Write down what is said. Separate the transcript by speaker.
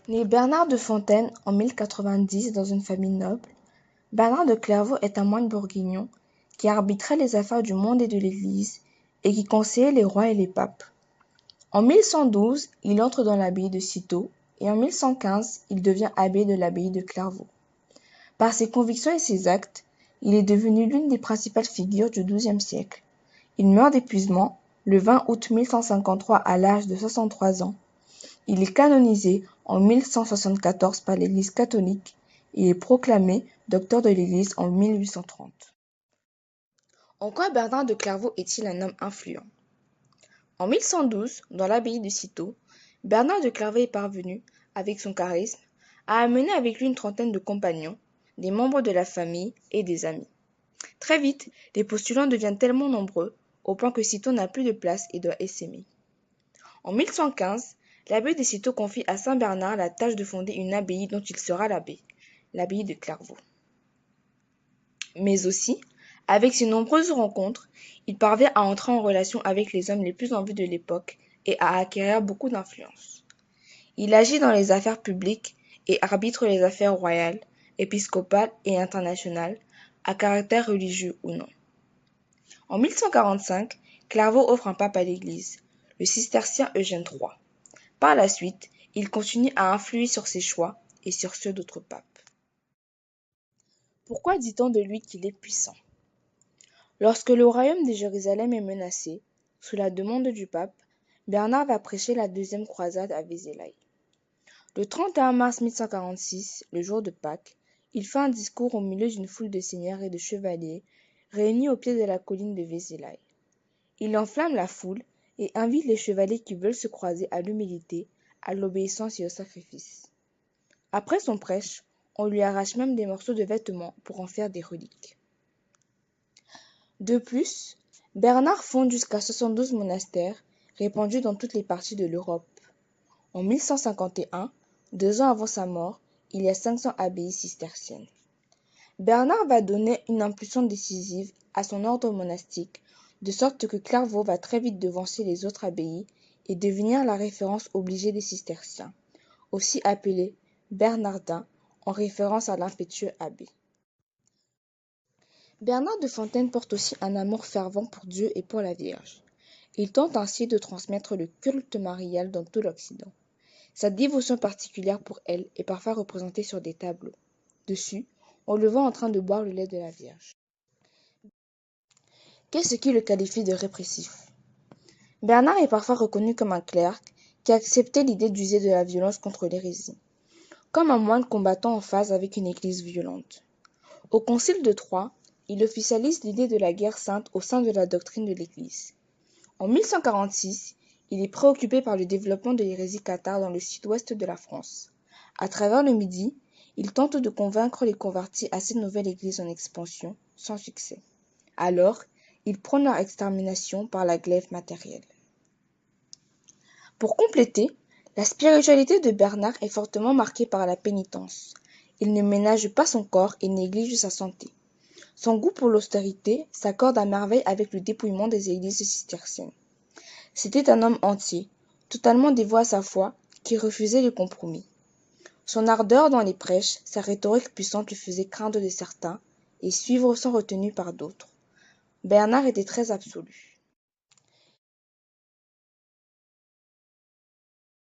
Speaker 1: Né Bernard de Fontaine en 1090 dans une famille noble, Bernard de Clairvaux est un moine bourguignon qui arbitrait les affaires du monde et de l'Église et qui conseillait les rois et les papes. En 1112, il entre dans l'abbaye de Cîteaux et en 1115, il devient abbé de l'abbaye de Clairvaux. Par ses convictions et ses actes, il est devenu l'une des principales figures du XIIe siècle. Il meurt d'épuisement le 20 août 1153 à l'âge de 63 ans. Il est canonisé en 1174 par l'Église catholique et est proclamé docteur de l'Église en 1830. En quoi Bernard de Clairvaux est-il un homme influent? En 1112, dans l'abbaye de Cîteaux, Bernard de Clairvaux est parvenu, avec son charisme, à amener avec lui une trentaine de compagnons, des membres de la famille et des amis. Très vite, les postulants deviennent tellement nombreux, au point que Cîteaux n'a plus de place et doit essaimer. En 1115, l'abbé de Cîteaux confie à saint Bernard la tâche de fonder une abbaye dont il sera l'abbé, l'abbaye de Clairvaux. Mais aussi, avec ses nombreuses rencontres, il parvient à entrer en relation avec les hommes les plus en vue de l'époque et à acquérir beaucoup d'influence. Il agit dans les affaires publiques et arbitre les affaires royales, épiscopales et internationales, à caractère religieux ou non. En 1145, Clairvaux offre un pape à l'Église, le cistercien Eugène III. Par la suite, il continue à influer sur ses choix et sur ceux d'autres papes. Pourquoi dit-on de lui qu'il est puissant? Lorsque le royaume de Jérusalem est menacé, sous la demande du pape, Bernard va prêcher la deuxième croisade à Vézelay. Le 31 mars 1146, le jour de Pâques, il fait un discours au milieu d'une foule de seigneurs et de chevaliers réunis au pied de la colline de Vézelay. Il enflamme la foule et invite les chevaliers qui veulent se croiser à l'humilité, à l'obéissance et au sacrifice. Après son prêche, on lui arrache même des morceaux de vêtements pour en faire des reliques. De plus, Bernard fonde jusqu'à 72 monastères répandus dans toutes les parties de l'Europe. En 1151, 2 ans avant sa mort, il y a 500 abbayes cisterciennes. Bernard va donner une impulsion décisive à son ordre monastique, de sorte que Clairvaux va très vite devancer les autres abbayes et devenir la référence obligée des cisterciens, aussi appelés bernardins en référence à l'impétueux abbé. Bernard de Fontaine porte aussi un amour fervent pour Dieu et pour la Vierge. Il tente ainsi de transmettre le culte marial dans tout l'Occident. Sa dévotion particulière pour elle est parfois représentée sur des tableaux. Dessus, on le voit en train de boire le lait de la Vierge. Qu'est-ce qui le qualifie de répressif? Bernard est parfois reconnu comme un clerc qui acceptait l'idée d'user de la violence contre l'hérésie, comme un moine combattant en phase avec une église violente. Au Concile de Troyes, il officialise l'idée de la guerre sainte au sein de la doctrine de l'Église. En 1146, il est préoccupé par le développement de l'hérésie cathare dans le sud-ouest de la France. À travers le Midi, il tente de convaincre les convertis à cette nouvelle église en expansion, sans succès. Alors, il prône leur extermination par la glaive matérielle. Pour compléter, la spiritualité de Bernard est fortement marquée par la pénitence. Il ne ménage pas son corps et néglige sa santé. Son goût pour l'austérité s'accorde à merveille avec le dépouillement des églises cisterciennes. C'était un homme entier, totalement dévoué à sa foi, qui refusait les compromis. Son ardeur dans les prêches, sa rhétorique puissante le faisait craindre de certains et suivre sans retenue par d'autres. Bernard était très absolu.